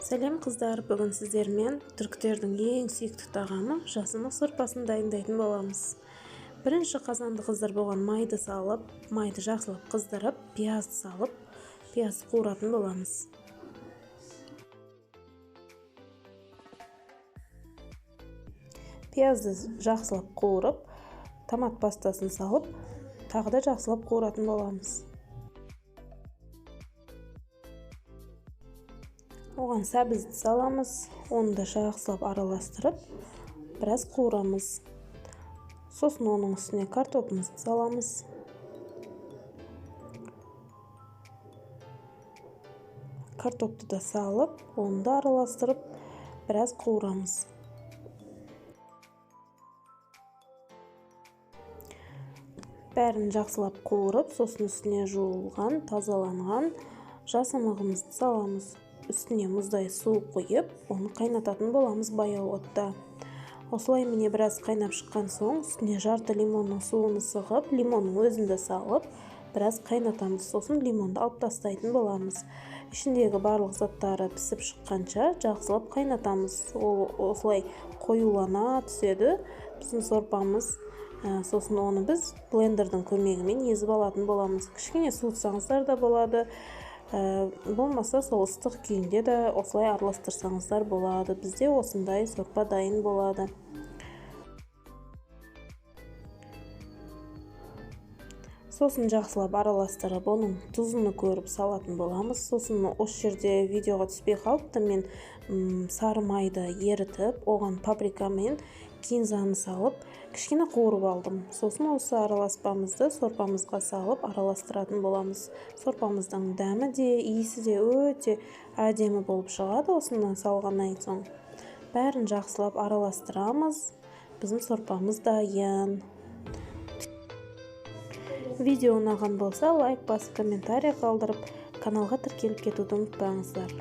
Сәлем қыздар, бүгін сіздермен түріктердің ең сүйікті тағамы жасымық сорпасын дайындайтын боламыз. Бірінші қазанды қыздырып майды салып, майды жақсылап қыздырып, пиязды салып, пиязды қуыратын боламыз. Пиязды жақсылап қуырып, томат пастасын салып, тағы да жақсылап қуыратын боламыз. Оған сәбізді саламыз, оны да жақсылап араластырып, біраз қуырамыз. Сосын оның үстіне картопымызды саламыз. Картопты да салып, оны да араластырып, біраз қуырамыз. Бәрін жақсылап қуырып, сосын үстіне жуылған, тазаланған жасымығымызды саламыз. Үстіне мұздай су құйып, оны қайнататын боламыз баяу отта. Осылай міне біраз қайнап шыққан соң, үстіне жарты лимонның суын сығып, лимонның өзінде салып, біраз қайнатамыз. Сосын лимонды алып тастайтын боламыз. Ішіндегі барлық заттары пісіп шыққанша жақсылап қайнатамыз. Ол осылай қоюлана түседі біздің сорпамыз. Сосын оны біз блендердің көмегімен езіп алатын боламыз. Кішкене суытсаңыздар да болады. Болмаса сол ыстық күйінде де осылай араластырсаңыздар болады. Бізде осындай сорпа дайын болады. Сосын жақсылап араластырып, оның тұзын көріп салатын боламыз. Сосын осы жерде видеоға түспей қалыпты, мен сары майды ерітіп, оған паприка мен кинзаны салып, кішкене қуырып алдым. Сосын осы араласпамызды сорпамызға салып араластыратын боламыз. Сорпамыздың дәмі де, иісі де өте әдемі болып шығады осыны салғаннан соң. Бәрін жақсылап араластырамыз. Біздің сорпамыз дайын. Видео ұнаған болса, лайк басып, комментарий қалдырып, каналға тіркеліп кетуді ұмытпаңыздар.